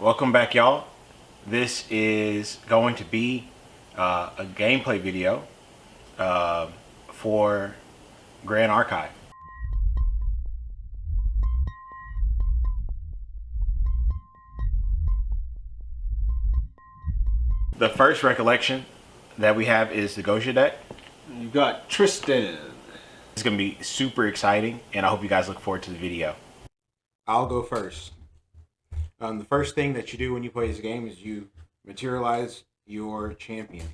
Welcome back, y'all. This is going to be a gameplay video for Grand Archive. The first recollection that we have is the Goja deck. You got Tristan. It's going to be super exciting, and I hope you guys look forward to the video. I'll go first. The first thing that you do when you play this game is you materialize your champion.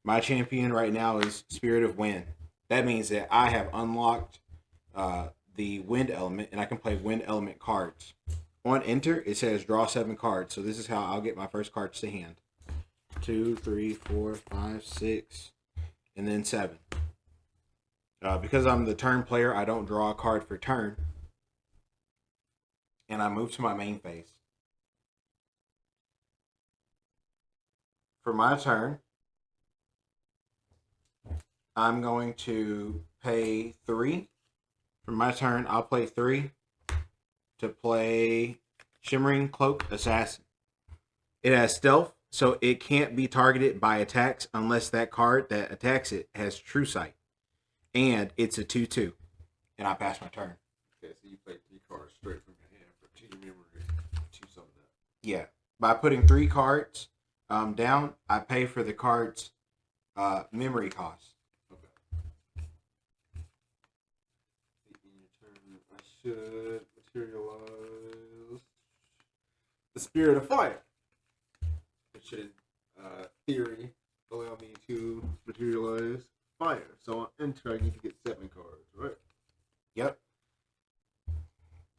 My champion right now is Spirit of Wind. That means that I have unlocked the Wind element, and I can play Wind element cards. On enter, it says draw 7 cards. So this is how I'll get my first cards to hand. 2, 3, 4, 5, 6, and then 7. Because I'm the turn player, I don't draw a card for turn. And I move to my main phase. For my turn, I'm going to pay 3. For my turn, I'll play 3 to play Shimmering Cloak Assassin. It has stealth, so it can't be targeted by attacks unless that card that attacks it has True Sight. And it's a 2/2. And I pass my turn. Okay, so you play 3 cards straight from your hand for 2 memory, 2 some of that. Yeah. By putting 3 cards down, I pay for the card's memory cost. Okay. In your turn, I should materialize the Spirit of Fire. It should, in theory, allow me to materialize fire. So on enter, I need to get 7 cards, right? Yep.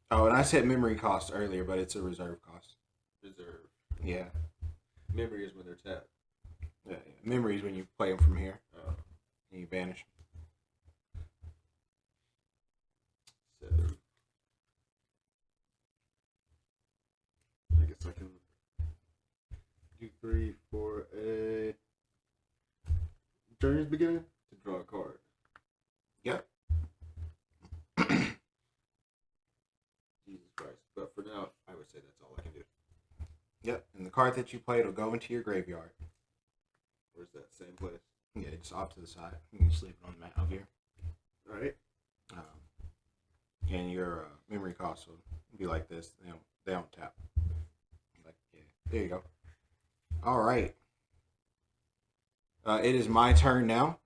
Oh, and I said memory cost earlier, but it's a reserve cost. Reserve. Yeah. Memory is when they're tapped. Yeah. Memory is when you play them from here. And you banish them. 7. I guess I can do 3 for a turn's beginning to draw a card. Yep. Jesus Christ. But for now, I would say that's all I can do. Yep. And the card that you played will go into your graveyard. Where's that? Same place? Yeah, just off to the side. You can just leave it on the mat out here. Alright. And your memory cost will be like this. They don't tap. Like, yeah. There you go. All right. It is my turn now.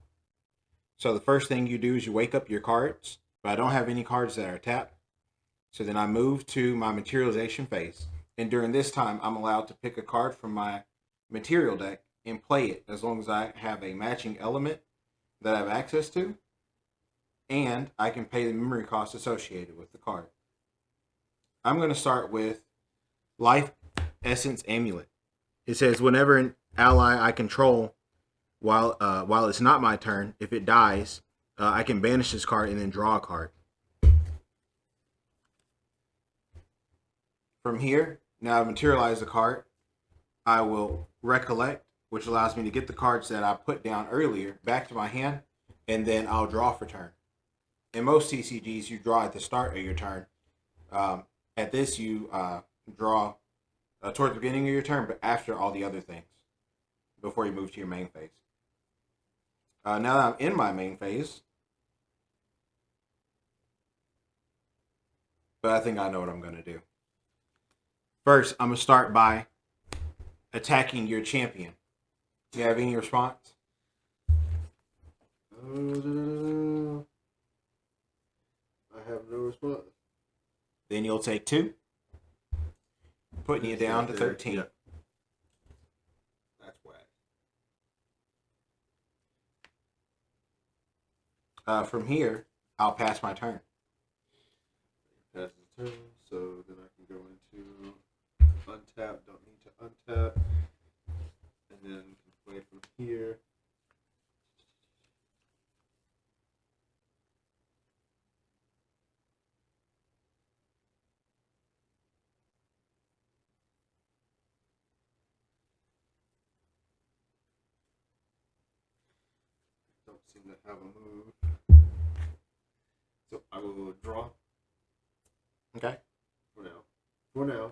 So the first thing you do is you wake up your cards. But I don't have any cards that are tapped. So then I move to my materialization phase. And during this time, I'm allowed to pick a card from my material deck and play it as long as I have a matching element that I have access to. And I can pay the memory cost associated with the card. I'm going to start with Life Essence Amulet. It says whenever an ally I control, while it's not my turn, if it dies, I can banish this card and then draw a card. From here, now I've materialized the card, I will recollect, which allows me to get the cards that I put down earlier back to my hand, and then I'll draw for turn. In most TCGs, you draw at the start of your turn. At this, you draw towards the beginning of your turn, but after all the other things, before you move to your main phase. Now that I'm in my main phase, but I think I know what I'm going to do. First, I'm going to start by attacking your champion. Do you have any response? I have no response. Then you'll take 2, putting you down to 13. Yeah. That's whack. From here, I'll pass my turn. Pass the turn, so then I can go into untap. Don't need to untap, and then can play from here. Don't seem to have a move, so I will draw. Okay. For now.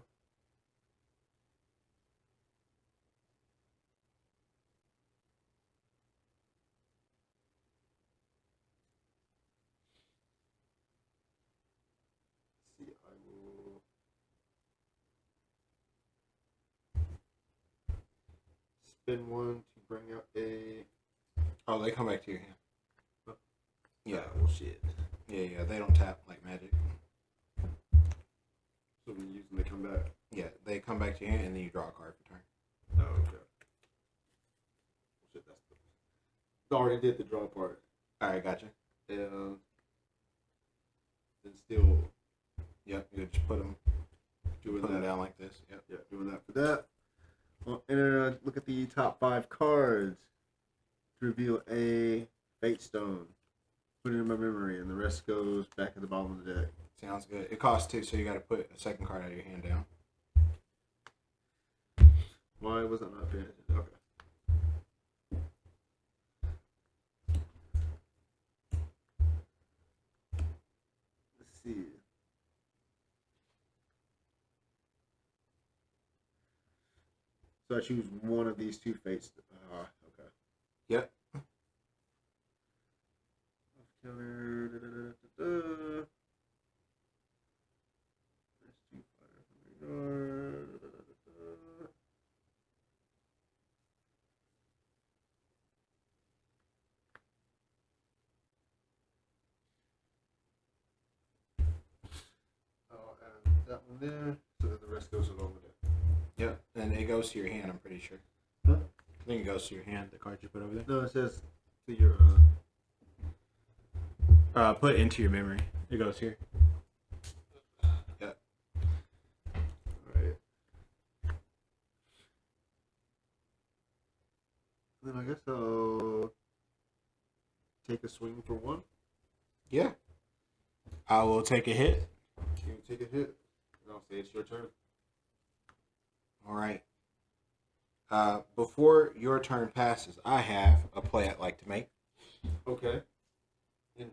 spend one to bring out a. Oh, they come back to your hand. Yeah. Well, shit. Yeah. They don't tap like Magic. So we use them, they come back. Yeah, they come back to your hand, and then you draw a card for turn. Oh, okay. Shit, that's the. I already did the draw part. All right, gotcha. And then still. Yep, you just put them down like this. Yep. Yeah, doing that for that. And look at the top 5 cards to reveal a Fate Stone. Put it in my memory, and the rest goes back at the bottom of the deck. Sounds good. It costs 2, so you got to put a second card out of your hand down. Why was I not paying attention? Okay. Let's see. So I choose one of these 2 fates. Okay. Yep. Counter. That's 2 fire. And that one there. So then the rest goes along with it. Yep. And it goes to your hand, I'm pretty sure. Huh? I think it goes to your hand, the card you put over there. No, it says to your. Put into your memory. It goes here. Yep. Alright. Then I guess I'll take a swing for 1. Yeah. I will take a hit. You can take a hit. And I'll say it's your turn. All right. Before your turn passes, I have a play I'd like to make. Okay.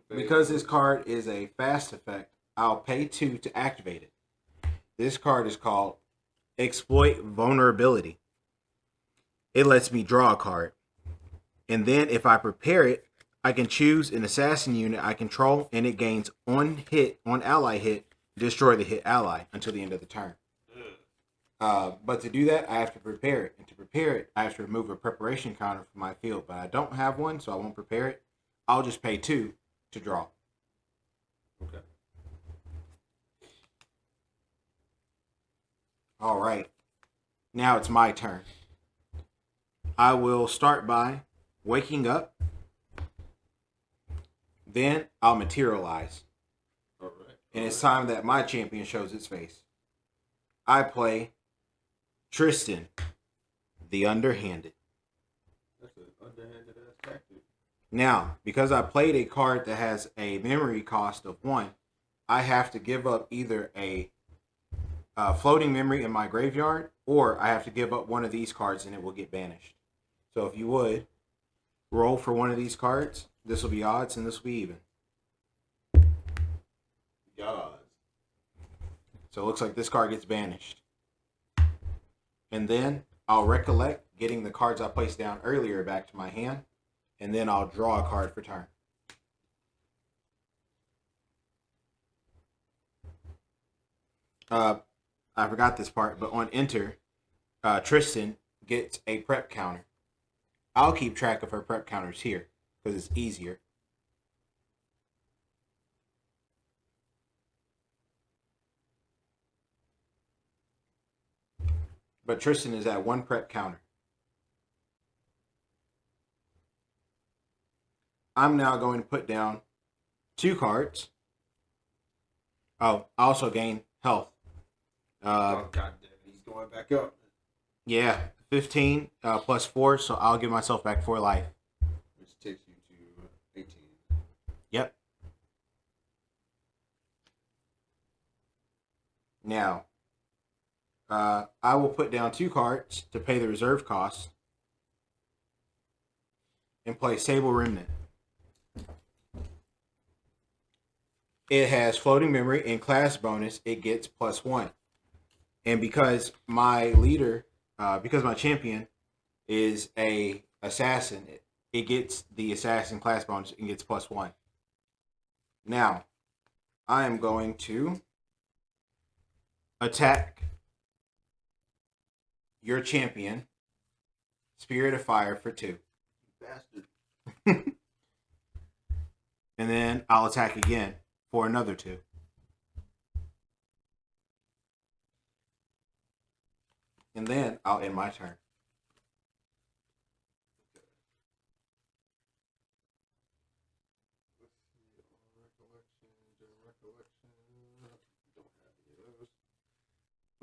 Because this card is a fast effect, I'll pay 2 to activate it. This card is called Exploit Vulnerability. It lets me draw a card. And then if I prepare it, I can choose an assassin unit I control, and it gains on ally hit, destroy the hit ally until the end of the turn. But to do that, I have to prepare it. And to prepare it, I have to remove a preparation counter from my field. But I don't have one, so I won't prepare it. I'll just pay 2 to draw. Okay. All right. Now it's my turn. I will start by waking up. Then I'll materialize. All right. And it's time that my champion shows its face. I play Tristan, the Underhanded. That's an underhanded ass tactic. Now, because I played a card that has a memory cost of 1, I have to give up either a floating memory in my graveyard, or I have to give up one of these cards and it will get banished. So if you would, roll for one of these cards. This will be odds and this will be even. Odds. So it looks like this card gets banished. And then I'll recollect getting the cards I placed down earlier back to my hand. And then I'll draw a card for turn. I forgot this part, but on enter, Tristan gets a prep counter. I'll keep track of her prep counters here because it's easier. But Tristan is at 1 prep counter. I'm now going to put down 2 cards. Oh, I also gain health. Oh, God damn it. He's going back up. Yeah, 15 plus 4, so I'll give myself back 4 life. Which takes you to 18. Yep. Now, I will put down 2 cards to pay the reserve costs and play Sable Remnant. It has floating memory and class bonus. It gets +1. And because my leader, because my champion is a assassin, it gets the assassin class bonus and gets +1. Now, I am going to attack your champion Spirit of Fire for 2. Bastard. And then I'll attack again for another 2. And then I'll end my turn.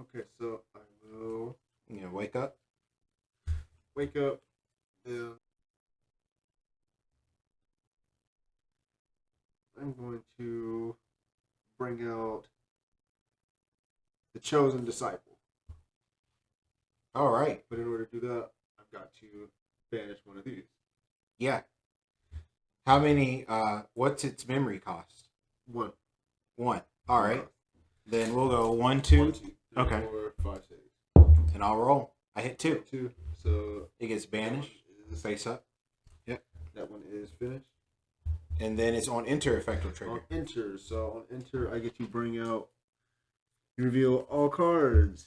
Okay, so I will You know, wake up. wake up, then I'm going to bring out the chosen disciple. All right. But in order to do that, I've got to banish one of these. Yeah. How many? What's its memory cost? 1. 1. All right. Okay. Then we'll go 1, 2. 1, 2, 3, Okay. 4, 5, 6. And I'll roll. I hit 2. 2. So It gets banished. Face up. Yep. That one is finished. And then it's on enter effect will trigger. On enter. So on enter, I get to bring out. You reveal all cards.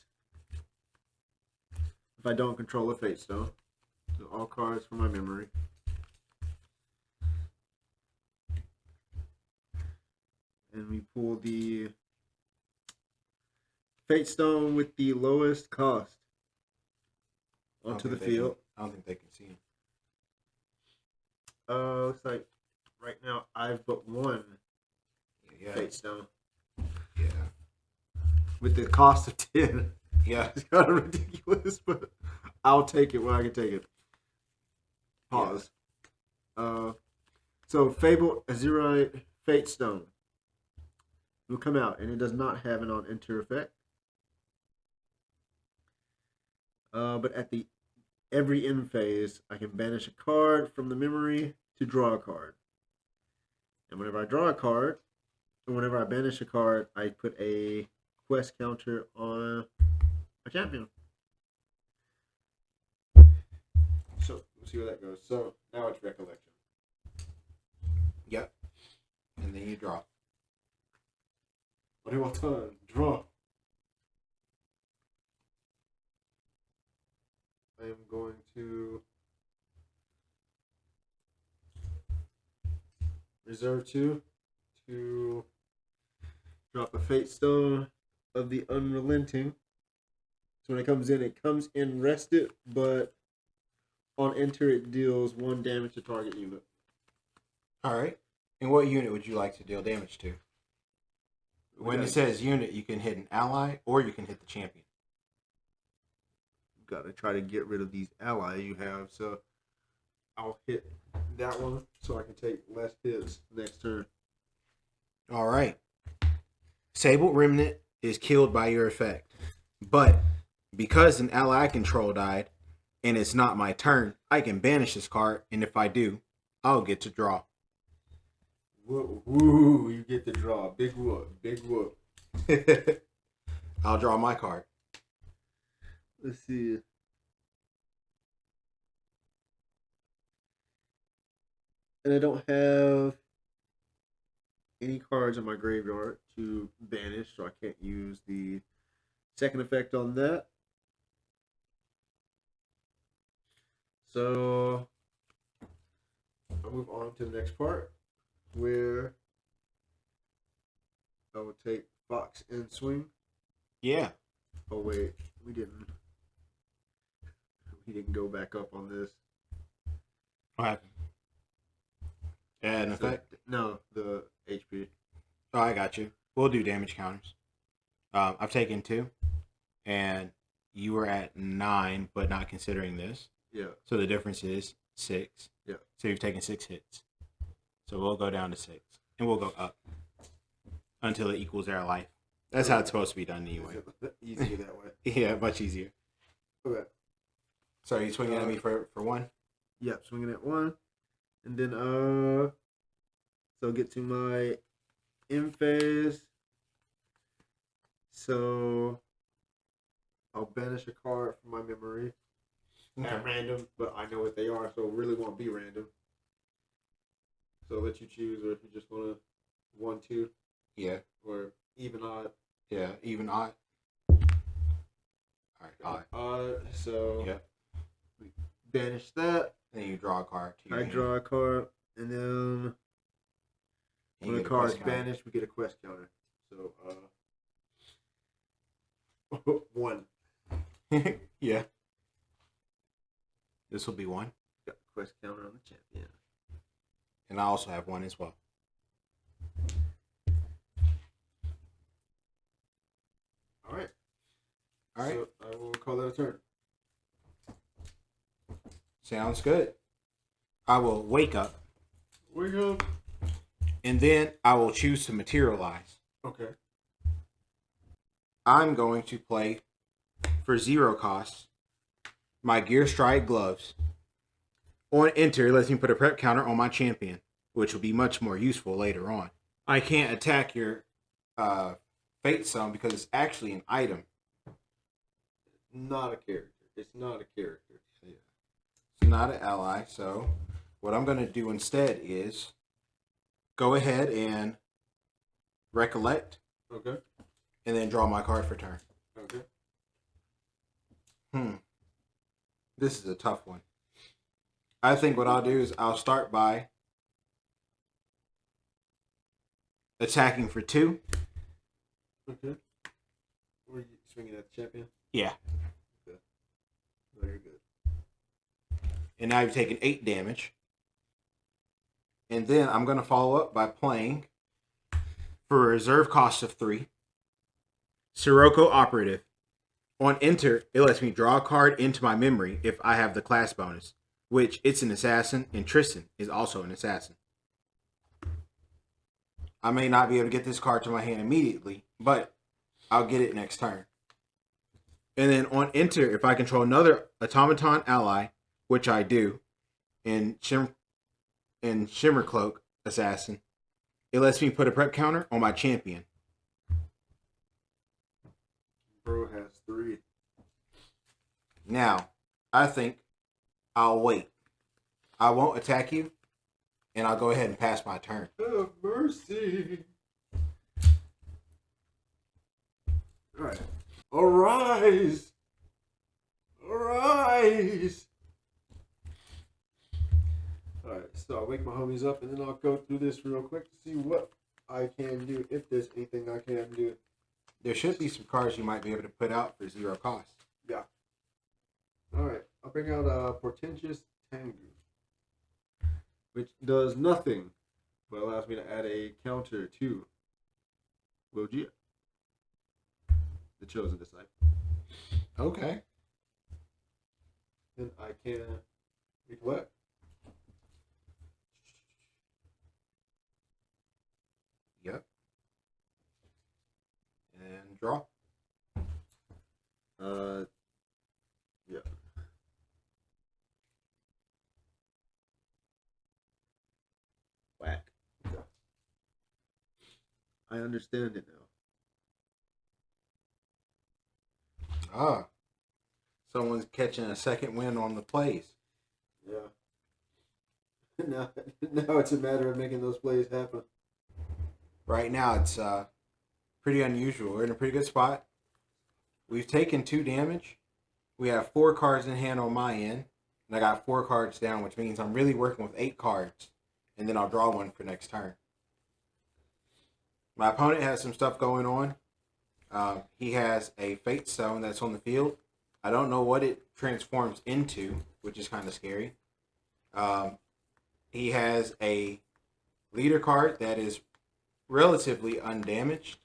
If I don't control a fate stone. So all cards from my memory. And we pull the fate stone with the lowest cost onto the field. I don't think they can see him. Looks like right now I've but one Yeah. fate stone Yeah. with the cost of 10. Yeah. It's kind of ridiculous, but I'll take it when I can take it. Pause. So Fable Azurite Fate Stone will come out, and it does not have an on enter effect. But at the every end phase, I can banish a card from the memory to draw a card. And whenever I draw a card, or whenever I banish a card, I put a quest counter on a champion. So we'll see where that goes. So now it's recollection. Yep. And then you draw. What do I turn? Draw. I am going to reserve 2 to drop a fate stone of the unrelenting. So when it comes in rested, but on enter it deals 1 damage to target unit. All right. And what unit would you like to deal damage to? When it says unit, you can hit an ally or you can hit the champion. Got to try to get rid of these allies you have. So I'll hit that one so I can take less hits next turn. All right. Sable Remnant is killed by your effect. But because an ally I control died and it's not my turn, I can banish this card. And if I do, I'll get to draw. Woo, you get the draw. Big whoop. Big whoop. I'll draw my card. Let's see. And I don't have any cards in my graveyard to banish, so I can't use the second effect on that. So I'll move on to the next part, where I will take Fox and Swing. Yeah. Oh wait, we didn't go back up on this. What happened? An effect? No, the HP. Oh, I got you. We'll do damage counters. I've taken 2, and you were at 9, but not considering this. Yeah. So the difference is 6. Yeah. So you've taken 6 hits. So we'll go down to 6, and we'll go up until it equals our life. That's how it's supposed to be done anyway. Easier that way. Yeah, much easier. Okay. So are you swinging at me for 1? Yep, swinging at 1. And then, so get to my end phase. So I'll banish a card from my memory at random, but I know what they are, so it really won't be random. So I'll let you choose, or if you just want to 1, 2. Yeah. Or even odd. Yeah, even odd. All right, odd. So Yep. banish that. Then you draw a card to your I hand. draw a card, and then And when you the get a card quest is counter. banished, we get a quest counter. So, 1. Yeah. This will be 1. Got the quest counter on the champion. And I also have 1 as well. Alright. Alright. So, I will call that a turn. Sounds good. I will wake up. Wake up. And then I will choose to materialize. Okay. I'm going to play for 0 costs my Gear Strike gloves. On enter, it lets me put a prep counter on my champion, which will be much more useful later on. I can't attack your Fate Zone because it's actually an item. Not a character. It's not a character. It's not an ally, so what I'm going to do instead is go ahead and recollect. Okay. And then draw my card for turn. Okay. This is a tough one. I think what I'll do is I'll start by attacking for 2. Okay. Were you swinging at the champion? Yeah. Okay. Very good. And now you've taken 8 damage. And then I'm going to follow up by playing for a reserve cost of 3. Sirocco Operative. On enter, it lets me draw a card into my memory if I have the class bonus, which it's an assassin, and Tristan is also an assassin. I may not be able to get this card to my hand immediately, but I'll get it next turn. And then on enter, if I control another automaton ally, which I do, in Shimmer Cloak Assassin, it lets me put a prep counter on my champion. Bro has 3. Now, I think I'll wait. I won't attack you, and I'll go ahead and pass my turn. Have mercy. Alright. Arise! Arise! Alright, so I'll wake my homies up and then I'll go through this real quick to see what I can do, if there's anything I can do. There should be some cards you might be able to put out for 0 cost. Yeah. Alright, I'll bring out Portentous Tengu, which does nothing, but allows me to add a counter to Jioa, the chosen disciple. Okay. Then I can recollect. Yep. And draw. Yeah. Whack. Yeah. I understand it now. Ah. Someone's catching a second wind on the plays. Yeah. now it's a matter of making those plays happen. Right now, it's pretty unusual. We're in a pretty good spot. We've taken 2 damage. We have 4 cards in hand on my end. And I got 4 cards down, which means I'm really working with 8 cards. And then I'll draw one for next turn. My opponent has some stuff going on. He has a Fate Stone that's on the field. I don't know what it transforms into, which is kind of scary. He has a leader card that is relatively undamaged.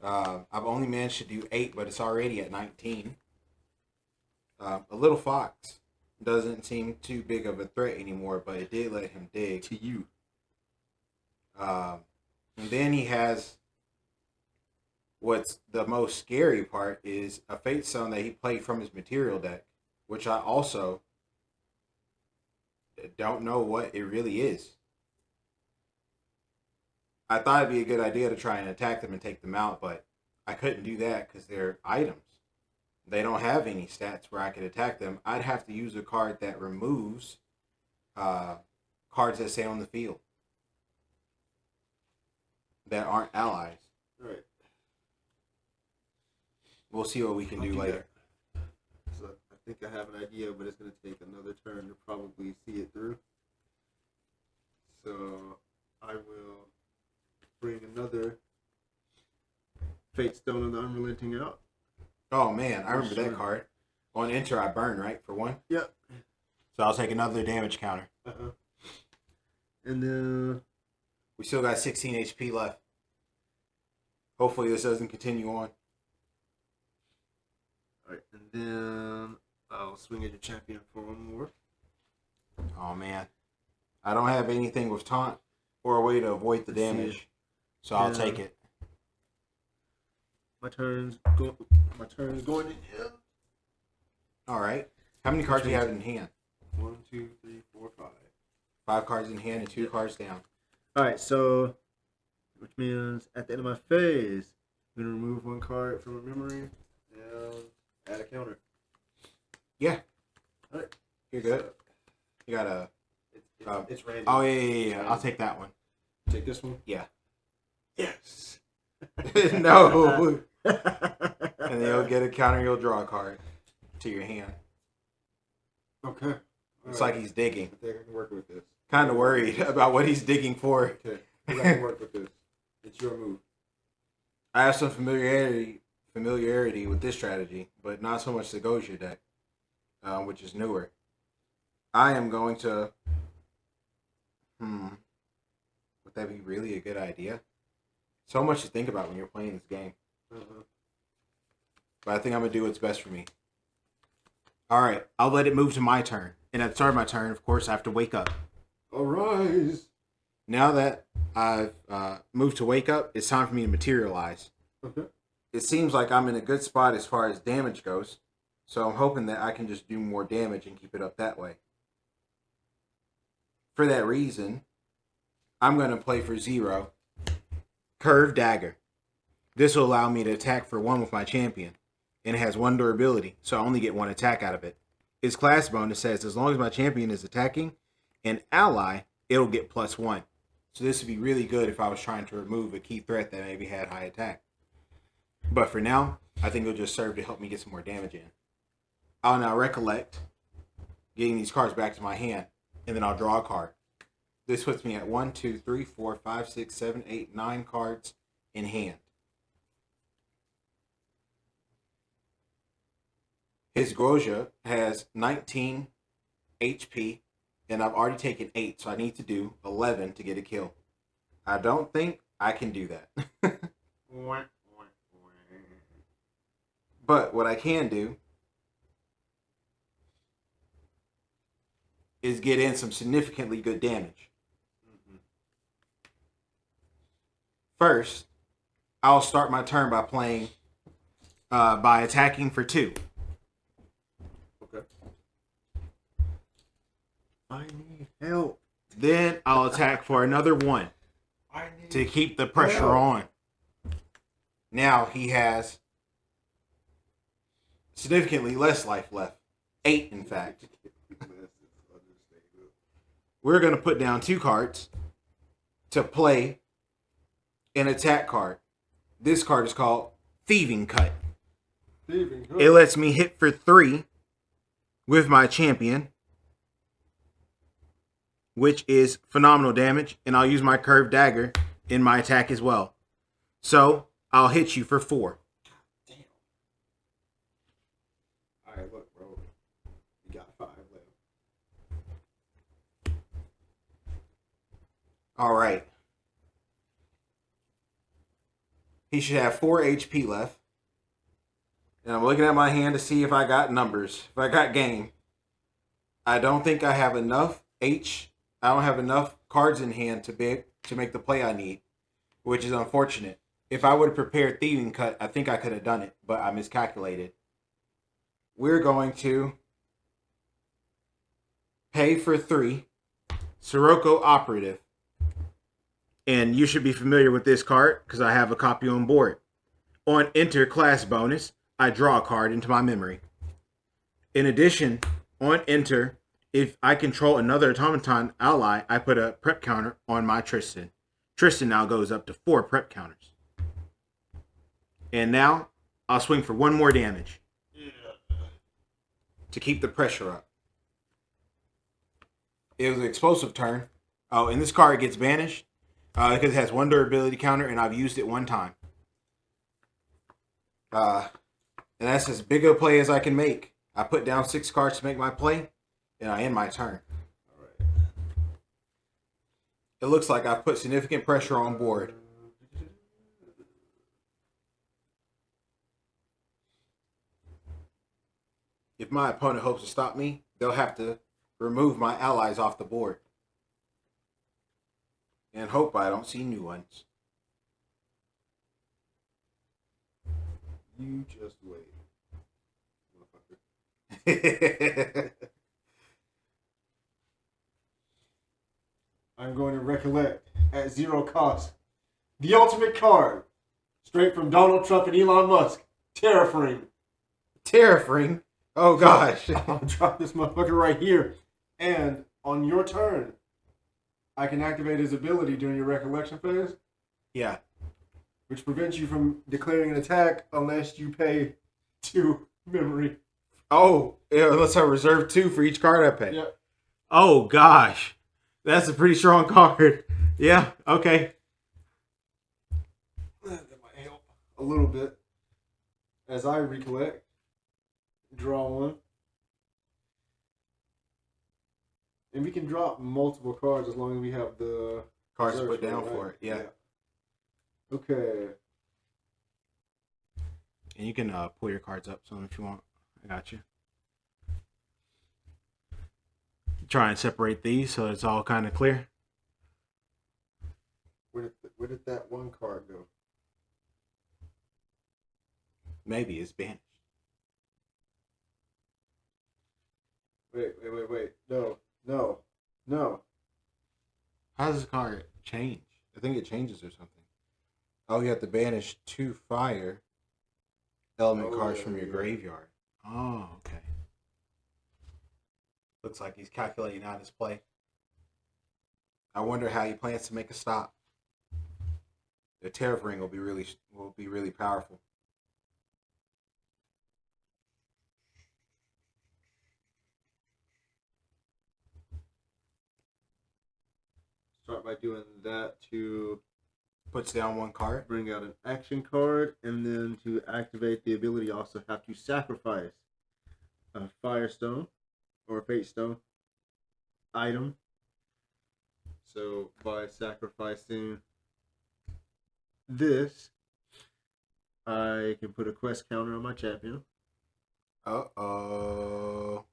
I've only managed to do 8, but it's already at 19. A little fox doesn't seem too big of a threat anymore, but it did let him dig. To you. And then he has what's the most scary part is a Fate Stone that he played from his material deck, which I also don't know what it really is. I thought it'd be a good idea to try and attack them and take them out, but I couldn't do that because they're items. They don't have any stats where I could attack them. I'd have to use a card that removes cards that stay on the field that aren't allies. All right. We'll see what we can do later. So I think I have an idea, but it's going to take another turn to probably see it through. So I will bring another Fate Stone of the Unrelenting out. Oh man, I remember that card. On enter, I burn, right, for 1? Yep. So I'll take another damage counter. Uh-huh. And then we still got 16 HP left. Hopefully this doesn't continue on. Alright, and then I'll swing at your champion for 1 more. Oh man. I don't have anything with taunt or a way to avoid the damage. So I'll take it. My turn's going in. Alright. How many cards do you have in hand? 1, 2, 3, 4, 5. 5 cards in hand and 2 cards down. Alright, so which means at the end of my phase, I'm gonna remove 1 card from a memory and add a counter. Yeah. Alright. You're good. You got a it's random. Oh yeah. I'll take that one. Take this one? Yeah. Yes. No. And then you'll get a counter, you'll draw a card to your hand. Okay. It's like he's digging. I think I can work with this. Kind of worried about what he's digging for. Okay. I can work with this. It's your move. I have some familiarity with this strategy, but not so much the Goja deck, which is newer. I am going to... Would that be really a good idea? So much to think about when you're playing this game. Uh-huh. But I think I'm going to do what's best for me. Alright, I'll let it move to my turn. And at the start of my turn, of course, I have to wake up. Arise! Now that I've moved to wake up, it's time for me to materialize. Okay. It seems like I'm in a good spot as far as damage goes. So I'm hoping that I can just do more damage and keep it up that way. For that reason, I'm going to play for 0. Curved Dagger. This will allow me to attack for 1 with my champion. And it has 1 durability, so I only get 1 attack out of it. Its class bonus says as long as my champion is attacking an ally, it'll get +1. So this would be really good if I was trying to remove a key threat that maybe had high attack. But for now, I think it'll just serve to help me get some more damage in. I'll now recollect getting these cards back to my hand, and then I'll draw a card. This puts me at 1, 2, 3, 4, 5, 6, 7, 8, 9 cards in hand. His Goja has 19 HP, and I've already taken 8, so I need to do 11 to get a kill. I don't think I can do that. But what I can do is get in some significantly good damage. First, I'll start my turn by playing, by attacking for 2. Okay. I need help. Then I'll attack for another 1 to keep the pressure on. Now he has significantly less life left. 8, in fact. We're going to put down 2 cards to play an attack card. This card is called Thieving Cut. It lets me hit for 3 with my champion, which is phenomenal damage, and I'll use my curved dagger in my attack as well. So I'll hit you for 4. Damn. Alright, look, bro. You got 5 left. Alright. He should have 4 HP left. And I'm looking at my hand to see if I got numbers. If I got game. I don't think I have enough I don't have enough cards in hand to make the play I need, which is unfortunate. If I would have prepared Thieving Cut, I think I could have done it, but I miscalculated. We're going to pay for 3 Sirocco Operative. And you should be familiar with this card because I have a copy on board. On enter class bonus, I draw a card into my memory. In addition, on enter, if I control another automaton ally, I put a prep counter on my Tristan. Tristan now goes up to 4 prep counters. And now, I'll swing for 1 more damage. to keep the pressure up. It was an explosive turn. Oh, and this card gets banished because it has one durability counter, and I've used it one time. And that's as big a play as I can make. I put down 6 cards to make my play, and I end my turn. All right. It looks like I've put significant pressure on board. If my opponent hopes to stop me, they'll have to remove my allies off the board. And hope I don't see new ones. You just wait, motherfucker. I'm going to recollect at 0 cost the ultimate card, straight from Donald Trump and Elon Musk, Terraframe. Terraframe? Oh gosh. I'll drop this motherfucker right here. And on your turn, I can activate his ability during your recollection phase. Yeah. Which prevents you from declaring an attack unless you pay 2 memory. Oh, yeah, unless I reserve 2 for each card I pay. Yep. Oh gosh. That's a pretty strong card. Yeah, okay. That might help a little bit. As I recollect, draw 1. And we can drop multiple cards as long as we have the Cards to reserves put down right? for it. Yeah. Okay. And you can pull your cards up some if you want. I got you. Try and separate these so it's all kind of clear. Where did that one card go? Maybe it's banished. Wait. No. How does this card change? I think it changes or something. Oh, you have to banish 2 fire element cards from your graveyard. Oh, okay. Looks like he's calculating out his play. I wonder how he plans to make a stop. The Terrafring will be really powerful. Start by doing that to Puts down 1 card. bring out an action card, and then to activate the ability, you also have to sacrifice a Firestone or a Fate Stone item. So by sacrificing this, I can put a quest counter on my champion. Uh-oh.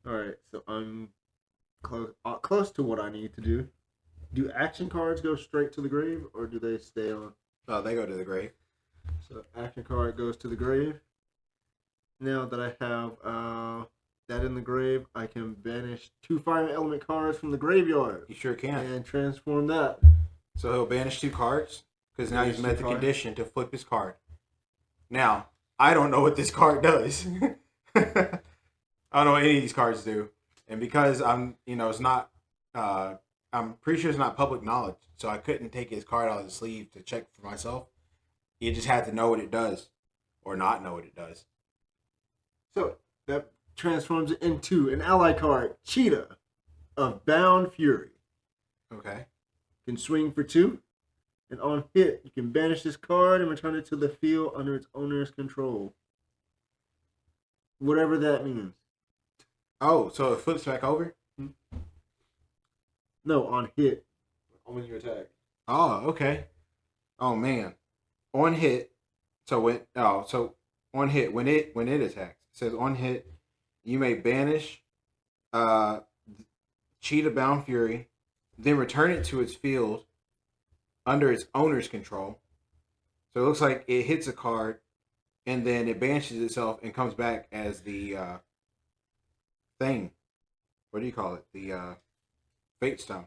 Alright, so I'm close to what I need to do. Do action cards go straight to the grave, or do they stay on? Oh, they go to the grave. So action card goes to the grave. Now that I have that in the grave, I can banish 2 fire element cards from the graveyard. You sure can. And transform that. So he'll banish 2 cards because now he's met the condition to flip his card. Now, I don't know what this card does. I don't know what any of these cards do. And because it's not, I'm pretty sure it's not public knowledge. So I couldn't take his card out of the sleeve to check for myself. You just had to know what it does or not know what it does. So that transforms it into an ally card, Cheetah of Bound Fury. Okay. Can swing for 2. And on hit, you can banish this card and return it to the field under its owner's control. Whatever that means. Oh, so it flips back over? No, on hit. When you attack. Oh, okay. Oh man. On hit. On hit when it attacks. It says on hit, you may banish Cheetah Bound Fury, then return it to its field under its owner's control. So it looks like it hits a card and then it banishes itself and comes back as the thing. What do you call it? The Fate Stone.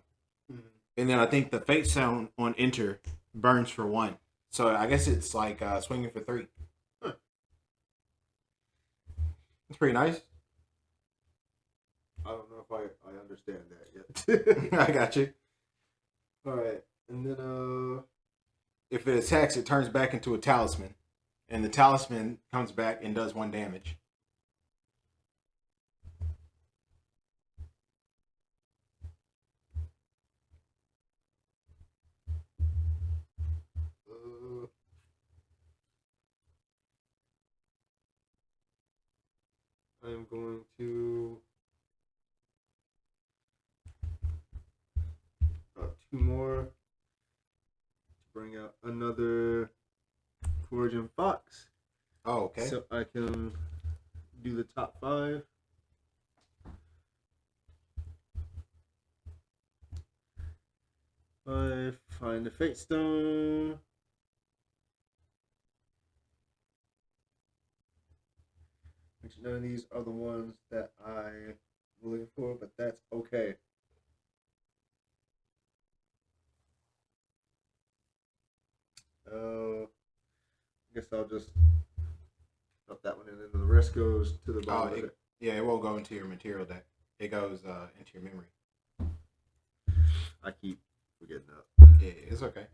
Mm-hmm. And then I think the Fate Stone on enter burns for 1. So I guess it's like swinging for 3. Huh. That's pretty nice. I don't know if I understand that yet. I got you. Alright. And then if it attacks, it turns back into a talisman. and the talisman comes back and does 1 damage. I am going to 2 more to bring out another Foraging Fox. Oh, okay. So I can do the top 5. Find the Fate Stone. Which none of these are the ones that I'm looking for, but that's okay. I guess I'll just drop that one in, and the rest goes to the bottom of it. Yeah, it won't go into your material deck. It goes into your memory. I keep forgetting that. Yeah, it's okay.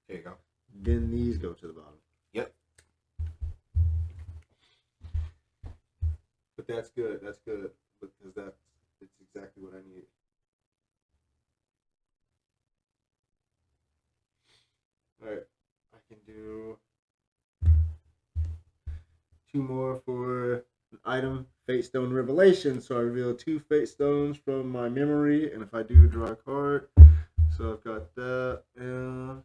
Here you go. Then these go to the bottom. Yep. But that's good. That's good because it's exactly what I need. All right, I can do 2 more for an item, Fate Stone Revelation. So I reveal 2 Fate Stones from my memory, and if I do, draw a card. So I've got that, and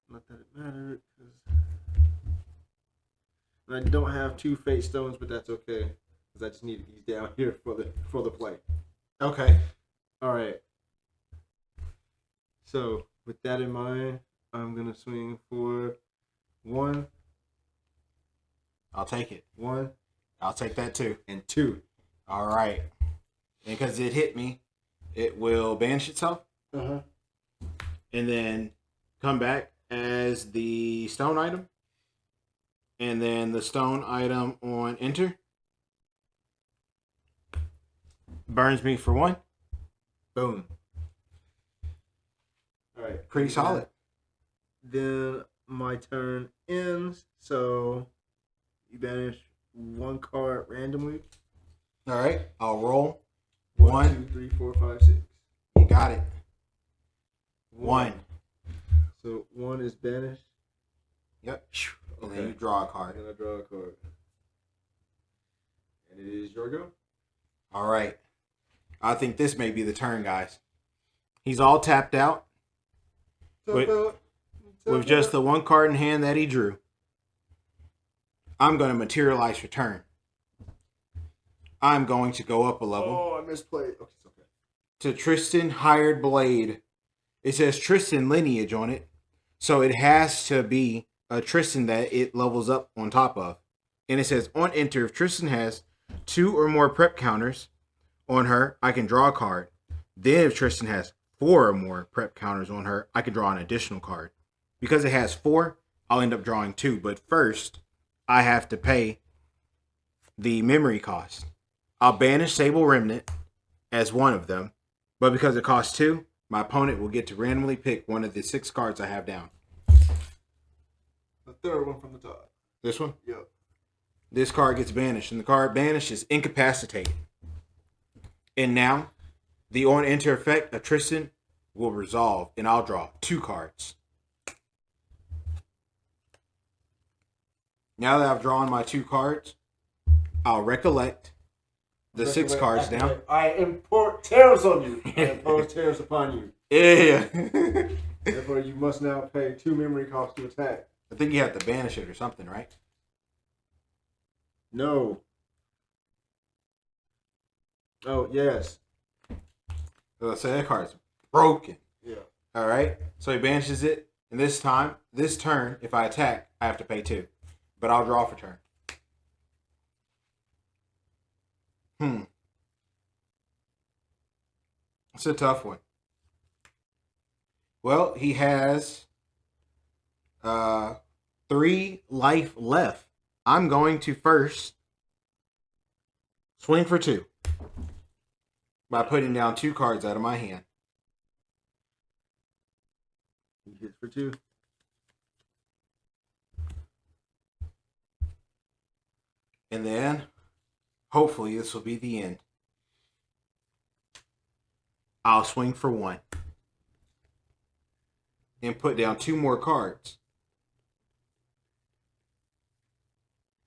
not that it mattered, and I don't have 2 Fate Stones, but that's okay because I just needed these down here for the play. Okay. All right. So with that in mind, I'm gonna swing for 1. I'll take it. 1 I'll take that too. and 2. All right. And because it hit me, it will banish itself Uh-huh. and then come back as the stone item. And then the stone item on enter burns me for 1. Boom. All right. Pretty solid. Then my turn ends, so you banish 1 card randomly. All right. I'll roll. 1, 1. 2, 3, 4, 5, 6. You got it. 1. So 1 is banished. Yep. And Okay. then you draw a card. And I draw a card. And it is your go. All right. I think this may be the turn, guys. He's all tapped out with just the 1 card in hand that he drew. I'm going to materialize for turn. I'm going to go up a level. Oh, I misplayed. Okay, it's okay. To Tristan Hired Blade. It says Tristan lineage on it. So it has to be a Tristan that it levels up on top of. And it says on enter, if Tristan has 2 or more prep counters on her, I can draw a card. Then if Tristan has 4 or more prep counters on her, I can draw an additional card. Because it has 4, I'll end up drawing 2. But first, I have to pay the memory cost. I'll banish Sable Remnant as one of them. But because it costs 2, my opponent will get to randomly pick one of the 6 cards I have down. The third one from the top. This one? Yep. This card gets banished, and the card banished is incapacitated. And now, the on enter effect of Tristan will resolve, and I'll draw 2 cards. Now that I've drawn my 2 cards, I'll recollect the 6 cards down. I import tariffs on you. I impose tariffs upon you. Yeah. Therefore, you must now pay 2 memory costs to attack. I think you have to banish it or something, right? No. Oh, yes. So that card's broken. Yeah. All right. So he banishes it. And this turn, if I attack, I have to pay 2. But I'll draw for turn. It's a tough one. Well, he has 3 life left. I'm going to first swing for 2 by putting down 2 cards out of my hand. He hits for 2. And then, hopefully, this will be the end. I'll swing for 1. And put down 2 more cards.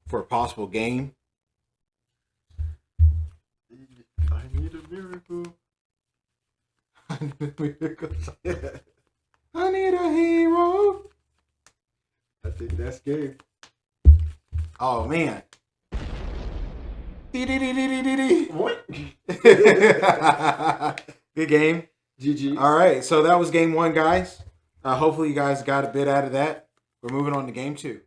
For a possible game. I need a miracle. I need a miracle. I need a hero. I think that's game. Oh, man. What? Good game. GG. All right, so that was game 1, guys. Hopefully you guys got a bit out of that. We're moving on to game 2.